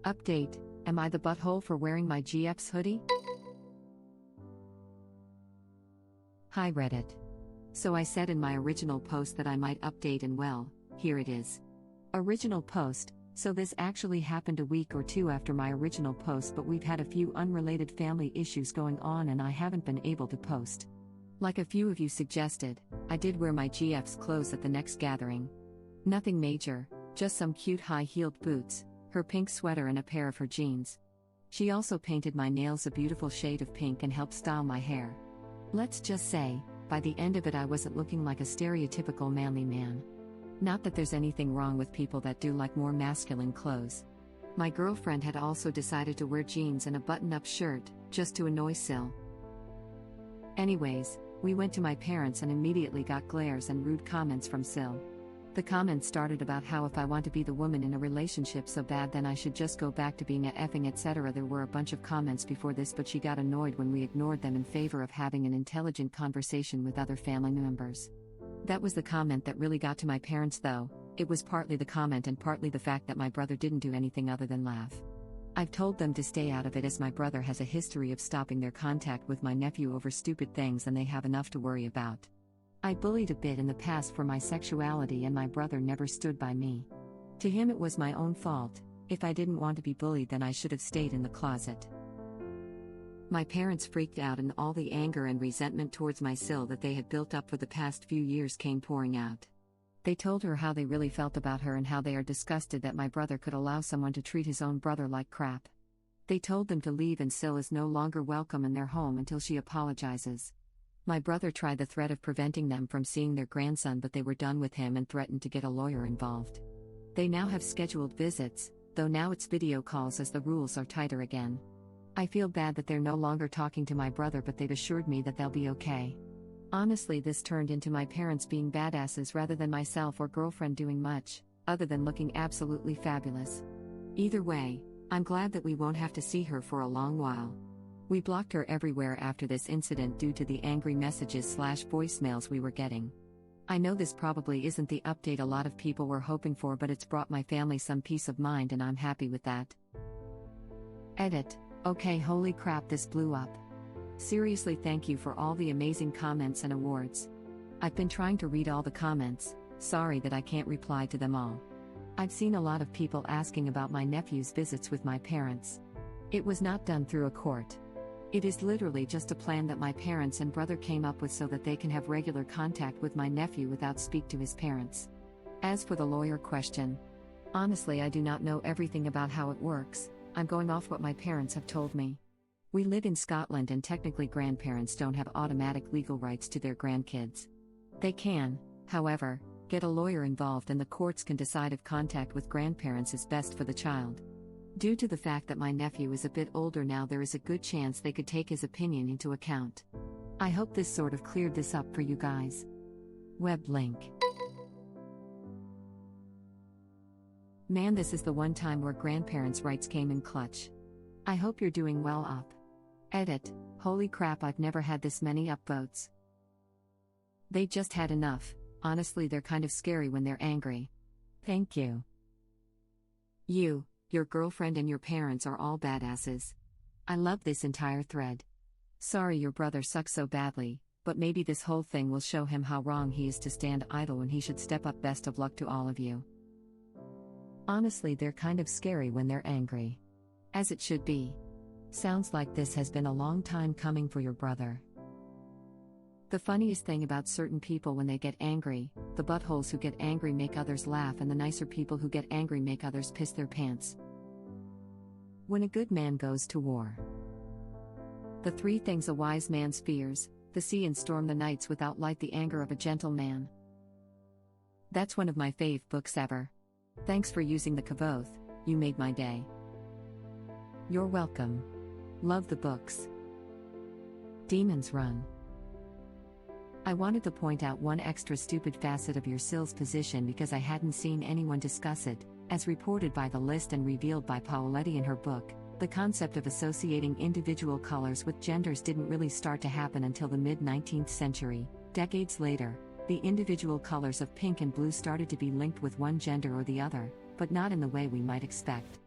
Update: am I the butthole for wearing my GF's hoodie? Hi Reddit. So I said in my original post that I might update, and well, here it is. Original post: so this actually happened a week or two after my original post, but we've had a few unrelated family issues going on and I haven't been able to post. Like a few of you suggested, I did wear my GF's clothes at the next gathering. Nothing major, just some cute high-heeled boots, her pink sweater and a pair of her jeans. She also painted my nails a beautiful shade of pink and helped style my hair. Let's just say, by the end of it I wasn't looking like a stereotypical manly man. Not that there's anything wrong with people that do like more masculine clothes. My girlfriend had also decided to wear jeans and a button-up shirt, just to annoy Sil. Anyways, we went to my parents and immediately got glares and rude comments from Sil. The comments started about how if I want to be the woman in a relationship so bad then I should just go back to being a effing etc. There were a bunch of comments before this, but she got annoyed when we ignored them in favor of having an intelligent conversation with other family members. That was the comment that really got to my parents though. It was partly the comment and partly the fact that my brother didn't do anything other than laugh. I've told them to stay out of it as my brother has a history of stopping their contact with my nephew over stupid things and they have enough to worry about. I bullied a bit in the past for my sexuality and my brother never stood by me. To him it was my own fault. If I didn't want to be bullied then I should have stayed in the closet. My parents freaked out and all the anger and resentment towards my Sil that they had built up for the past few years came pouring out. They told her how they really felt about her and how they are disgusted that my brother could allow someone to treat his own brother like crap. They told them to leave and Sil is no longer welcome in their home until she apologizes. My brother tried the threat of preventing them from seeing their grandson, but they were done with him and threatened to get a lawyer involved. They now have scheduled visits, though now it's video calls as the rules are tighter again. I feel bad that they're no longer talking to my brother, but they've assured me that they'll be okay. Honestly, this turned into my parents being badasses rather than myself or girlfriend doing much, other than looking absolutely fabulous. Either way, I'm glad that we won't have to see her for a long while. We blocked her everywhere after this incident due to the angry messages/voicemails we were getting. I know this probably isn't the update a lot of people were hoping for, but it's brought my family some peace of mind and I'm happy with that. Edit: okay, holy crap, this blew up. Seriously, thank you for all the amazing comments and awards. I've been trying to read all the comments, sorry that I can't reply to them all. I've seen a lot of people asking about my nephew's visits with my parents. It was not done through a court. It is literally just a plan that my parents and brother came up with so that they can have regular contact with my nephew without speak to his parents. As for the lawyer question, honestly I do not know everything about how it works. I'm going off what my parents have told me. We live in Scotland and technically grandparents don't have automatic legal rights to their grandkids. They can, however, get a lawyer involved and the courts can decide if contact with grandparents is best for the child. Due to the fact that my nephew is a bit older now, there is a good chance they could take his opinion into account. I hope this sort of cleared this up for you guys. Web link. Man, this is the one time where grandparents' rights came in clutch. I hope you're doing well up. Edit: holy crap, I've never had this many upvotes. They just had enough. Honestly, they're kind of scary when they're angry. Thank you. You, your girlfriend and your parents are all badasses. I love this entire thread. Sorry your brother sucks so badly, but maybe this whole thing will show him how wrong he is to stand idle when he should step up. Best of luck to all of you. Honestly, they're kind of scary when they're angry. As it should be. Sounds like this has been a long time coming for your brother. The funniest thing about certain people when they get angry, the buttholes who get angry make others laugh, and the nicer people who get angry make others piss their pants. When a good man goes to war. The 3 things a wise man fears: the sea and storm, the nights without light, the anger of a gentle man. That's one of my fave books ever. Thanks for using the kavoth, you made my day. You're welcome. Love the books. Demons Run. I wanted to point out one extra stupid facet of your Sil's position because I hadn't seen anyone discuss it, as reported by The List and revealed by Paoletti in her book. The concept of associating individual colors with genders didn't really start to happen until the mid-19th century. Decades later, the individual colors of pink and blue started to be linked with one gender or the other, but not in the way we might expect.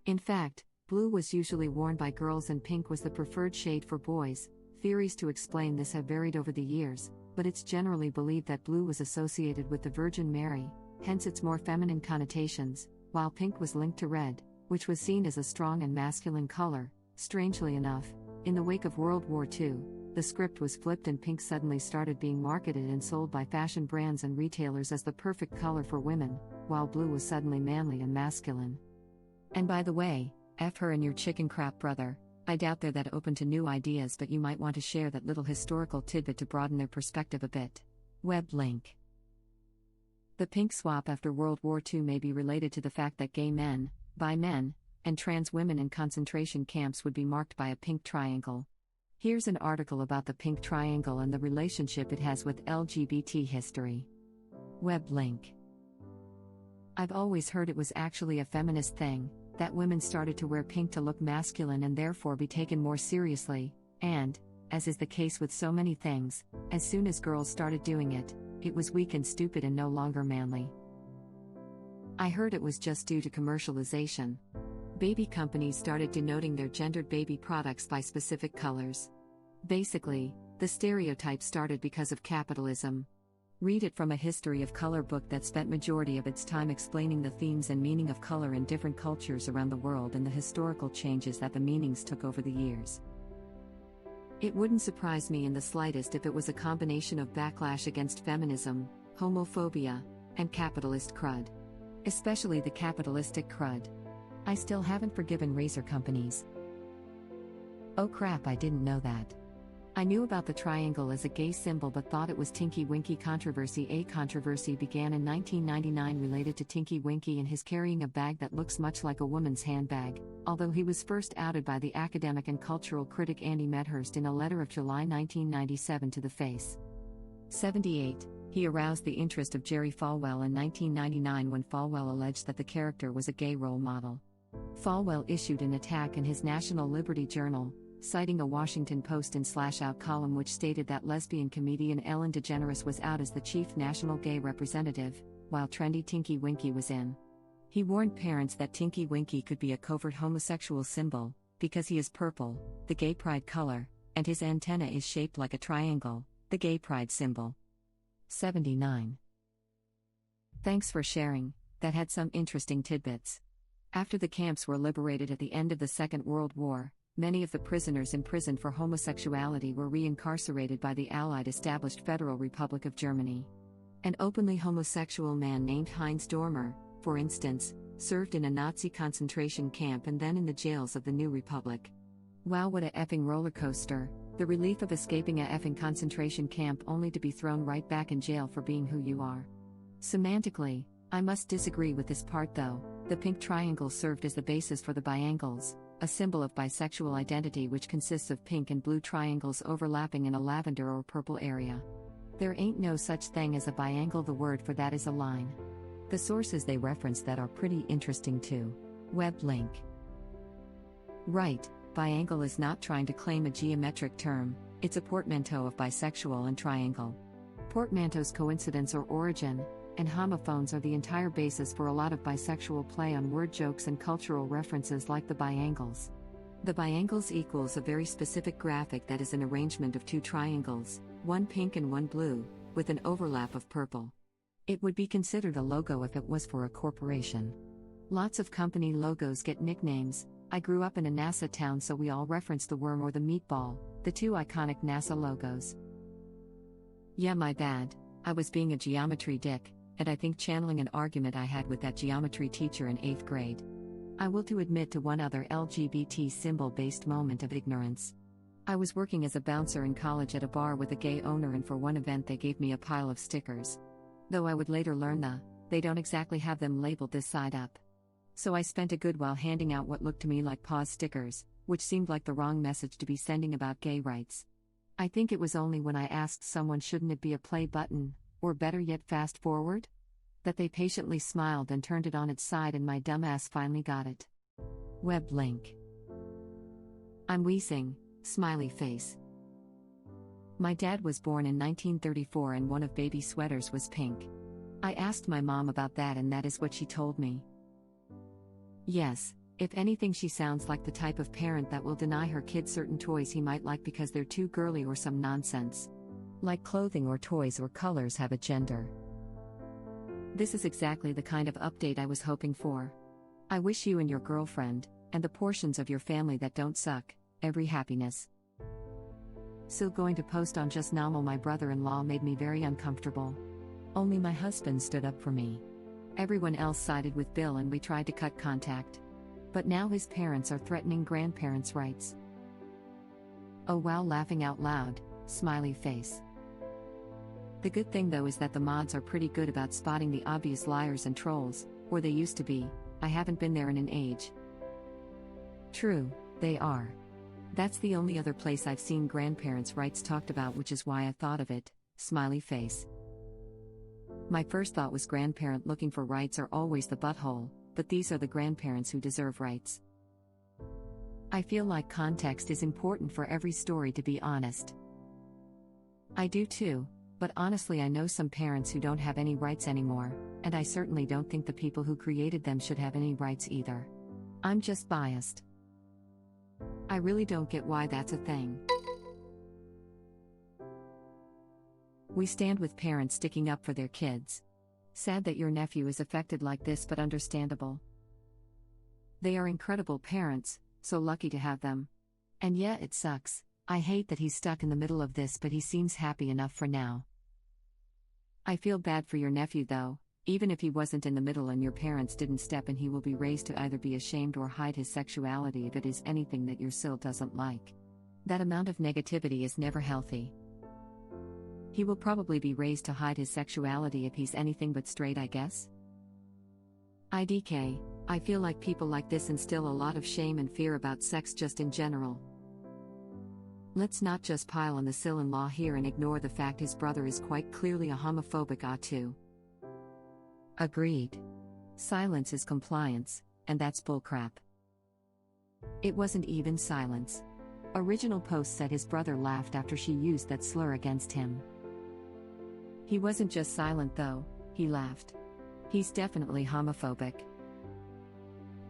In fact, blue was usually worn by girls and pink was the preferred shade for boys. Theories to explain this have varied over the years, but it's generally believed that blue was associated with the Virgin Mary, hence its more feminine connotations, while pink was linked to red, which was seen as a strong and masculine color. Strangely enough, in the wake of World War II, the script was flipped and pink suddenly started being marketed and sold by fashion brands and retailers as the perfect color for women, while blue was suddenly manly and masculine. And by the way, F her and your chicken crap brother. I doubt they're that open to new ideas, but you might want to share that little historical tidbit to broaden their perspective a bit. Web link. The pink swap after World War II may be related to the fact that gay men, bi men, and trans women in concentration camps would be marked by a pink triangle. Here's an article about the pink triangle and the relationship it has with LGBT history. Web link. I've always heard it was actually a feminist thing, that women started to wear pink to look masculine and therefore be taken more seriously, and, as is the case with so many things, as soon as girls started doing it, it was weak and stupid and no longer manly. I heard it was just due to commercialization. Baby companies started denoting their gendered baby products by specific colors. Basically, the stereotype started because of capitalism. Read it from a History of Color book that spent majority of its time explaining the themes and meaning of color in different cultures around the world and the historical changes that the meanings took over the years. It wouldn't surprise me in the slightest if it was a combination of backlash against feminism, homophobia, and capitalist crud. Especially the capitalistic crud. I still haven't forgiven razor companies. Oh crap, I didn't know that. I knew about the triangle as a gay symbol but thought it was Tinky Winky controversy. A controversy began in 1999 related to Tinky Winky and his carrying a bag that looks much like a woman's handbag, although he was first outed by the academic and cultural critic Andy Medhurst in a letter of July 1997 to The Face. 78. He aroused the interest of Jerry Falwell in 1999 when Falwell alleged that the character was a gay role model. Falwell issued an attack in his National Liberty Journal, citing a Washington Post in/out column which stated that lesbian comedian Ellen DeGeneres was out as the chief national gay representative, while trendy Tinky Winky was in. He warned parents that Tinky Winky could be a covert homosexual symbol, because he is purple, the gay pride color, and his antenna is shaped like a triangle, the gay pride symbol. 79. Thanks for sharing, that had some interesting tidbits. After the camps were liberated at the end of the Second World War, many of the prisoners imprisoned for homosexuality were reincarcerated by the Allied established Federal Republic of Germany. An openly homosexual man named Heinz Dormer, for instance, served in a Nazi concentration camp and then in the jails of the new republic. Wow, what a effing roller coaster, the relief of escaping a effing concentration camp only to be thrown right back in jail for being who you are. Semantically, I must disagree with this part though. The pink triangle served as the basis for the biangles, a symbol of bisexual identity which consists of pink and blue triangles overlapping in a lavender or purple area. There ain't no such thing as a biangle, the word for that is a line. The sources they reference that are pretty interesting too. Web link. Right, biangle is not trying to claim a geometric term, it's a portmanteau of bisexual and triangle. Portmanteaus coincidence or origin, and homophones are the entire basis for a lot of bisexual play on word jokes and cultural references like the biangles. The biangles equals a very specific graphic that is an arrangement of two triangles, one pink and one blue, with an overlap of purple. It would be considered a logo if it was for a corporation. Lots of company logos get nicknames. I grew up in a NASA town, so we all reference the worm or the meatball, the two iconic NASA logos. Yeah, my bad, I was being a geometry dick, and I think channeling an argument I had with that geometry teacher in 8th grade. I will to admit to one other LGBT symbol-based moment of ignorance. I was working as a bouncer in college at a bar with a gay owner, and for one event they gave me a pile of stickers. Though I would later learn they don't exactly have them labeled this side up. So I spent a good while handing out what looked to me like pause stickers, which seemed like the wrong message to be sending about gay rights. I think it was only when I asked someone shouldn't it be a play button, or better yet fast forward, that they patiently smiled and turned it on its side and my dumbass finally got it. Web link. I'm wheezing, smiley face. My dad was born in 1934 and one of baby's sweaters was pink. I asked my mom about that and that is what she told me. Yes, If anything, she sounds like the type of parent that will deny her kid certain toys he might like because they're too girly or some nonsense. Like clothing or toys or colors have a gender. This is exactly the kind of update I was hoping for. I wish you and your girlfriend, and the portions of your family that don't suck, every happiness. Still going to post on just normal. My brother-in-law made me very uncomfortable. Only my husband stood up for me. Everyone else sided with Bill and we tried to cut contact. But now his parents are threatening grandparents' rights. Oh wow, laughing out loud, smiley face. The good thing though is that the mods are pretty good about spotting the obvious liars and trolls, or they used to be. I haven't been there in an age. True, they are. That's the only other place I've seen grandparents' rights talked about, which is why I thought of it, smiley face. My first thought was grandparent looking for rights are always the butthole, but these are the grandparents who deserve rights. I feel like context is important for every story, to be honest. I do too, but honestly I know some parents who don't have any rights anymore, and I certainly don't think the people who created them should have any rights either. I'm just biased. I really don't get why that's a thing. We stand with parents sticking up for their kids. Sad that your nephew is affected like this, but understandable. They are incredible parents, so lucky to have them. And yeah, it sucks. I hate that he's stuck in the middle of this, but he seems happy enough for now. I feel bad for your nephew though. Even if he wasn't in the middle and your parents didn't step in, he will be raised to either be ashamed or hide his sexuality if it is anything that your Sil doesn't like. That amount of negativity is never healthy. He will probably be raised to hide his sexuality if he's anything but straight, I guess. IDK, I feel like people like this instill a lot of shame and fear about sex just in general. Let's not just pile on the Sil-in-law here and ignore the fact his brother is quite clearly a homophobic too. Agreed. Silence is compliance, and that's bullcrap. It wasn't even silence. Original post said his brother laughed after she used that slur against him. He wasn't just silent though, he laughed. He's definitely homophobic.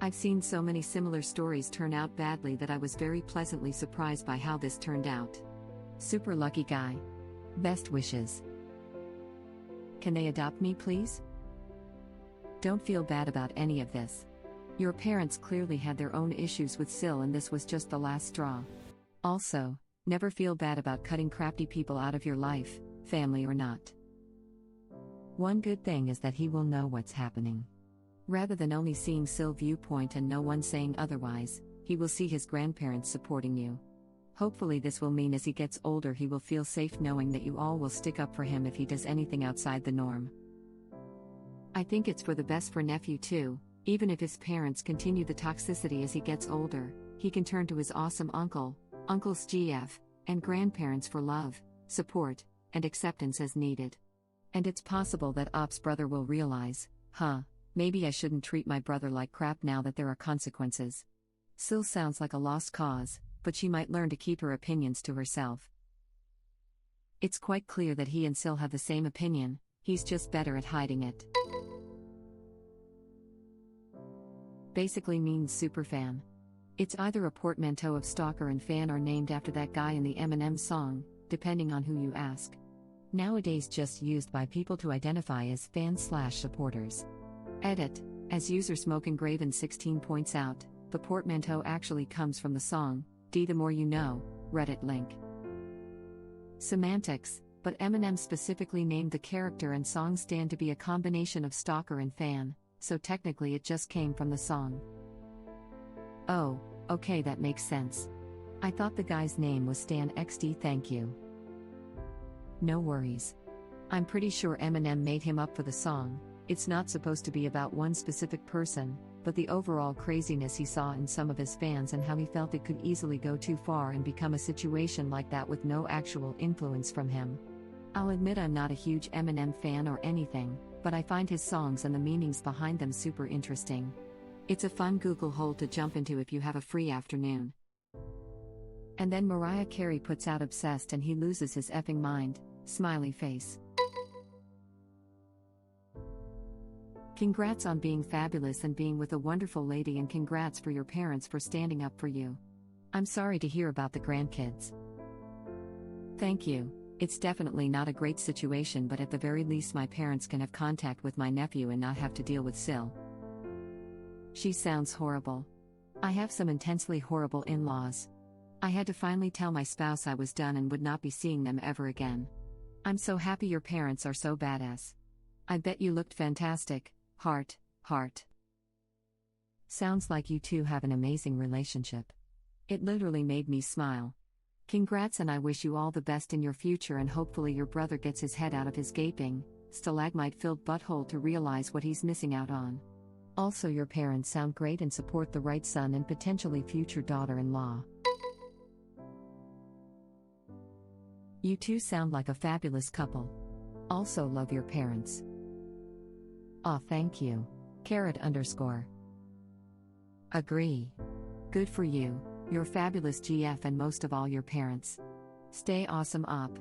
I've seen so many similar stories turn out badly that I was very pleasantly surprised by how this turned out. Super lucky guy. Best wishes. Can they adopt me, please? Don't feel bad about any of this. Your parents clearly had their own issues with Sil and this was just the last straw. Also, never feel bad about cutting crafty people out of your life, family or not. One good thing is that he will know what's happening. Rather than only seeing Sil's viewpoint and no one saying otherwise, he will see his grandparents supporting you. Hopefully this will mean as he gets older he will feel safe knowing that you all will stick up for him if he does anything outside the norm. I think it's for the best for nephew too. Even if his parents continue the toxicity as he gets older, he can turn to his awesome uncles GF, and grandparents for love, support, and acceptance as needed. And it's possible that Op's brother will realize, maybe I shouldn't treat my brother like crap now that there are consequences. Sil sounds like a lost cause, but she might learn to keep her opinions to herself. It's quite clear that he and Sil have the same opinion, he's just better at hiding it. Basically means superfan. It's either a portmanteau of stalker and fan or named after that guy in the Eminem song, depending on who you ask. Nowadays just used by people to identify as fans/supporters. Edit, as user SmokeEngraven16 points out, the portmanteau actually comes from the song, D the More You Know, Reddit link. Semantics, but Eminem specifically named the character and song stand to be a combination of stalker and fan, so technically it just came from the song. Oh, okay, that makes sense. I thought the guy's name was Stan XD, thank you. No worries. I'm pretty sure Eminem made him up for the song. It's not supposed to be about one specific person, but the overall craziness he saw in some of his fans and how he felt it could easily go too far and become a situation like that with no actual influence from him. I'll admit I'm not a huge Eminem fan or anything, but I find his songs and the meanings behind them super interesting. It's a fun Google hole to jump into if you have a free afternoon. And then Mariah Carey puts out Obsessed and he loses his effing mind, smiley face. Congrats on being fabulous and being with a wonderful lady, and congrats for your parents for standing up for you. I'm sorry to hear about the grandkids. Thank you. It's definitely not a great situation, but at the very least my parents can have contact with my nephew and not have to deal with Sil. She sounds horrible. I have some intensely horrible in-laws. I had to finally tell my spouse I was done and would not be seeing them ever again. I'm so happy your parents are so badass. I bet you looked fantastic. Heart, heart. Sounds like you two have an amazing relationship. It literally made me smile. Congrats, and I wish you all the best in your future, and hopefully your brother gets his head out of his gaping, stalagmite-filled butthole to realize what he's missing out on. Also, your parents sound great and support the right son and potentially future daughter-in-law. You two sound like a fabulous couple. Also love your parents. Aw, thank you. _. Agree. Good for you, you're fabulous GF, and most of all your parents. Stay awesome op.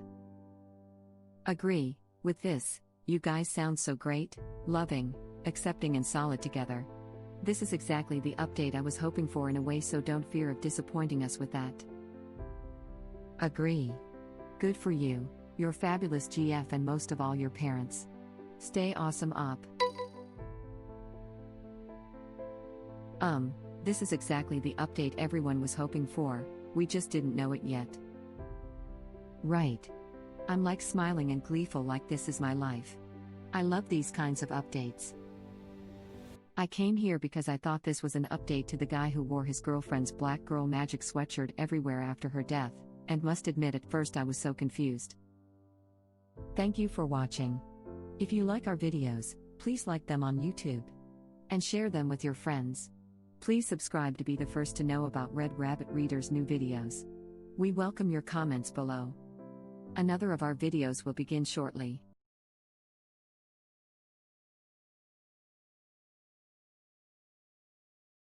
Agree. With this, you guys sound so great, loving, accepting and solid together. This is exactly the update I was hoping for in a way, so don't fear of disappointing us with that. Agree. Good for you, you're fabulous GF, and most of all your parents. Stay awesome op. This is exactly the update everyone was hoping for, we just didn't know it yet. Right. I'm like smiling and gleeful, like this is my life. I love these kinds of updates. I came here because I thought this was an update to the guy who wore his girlfriend's black girl magic sweatshirt everywhere after her death, and must admit at first I was so confused. Thank you for watching. If you like our videos, please like them on YouTube. And share them with your friends. Please subscribe to be the first to know about Red Rabbit Reader's new videos. We welcome your comments below. Another of our videos will begin shortly.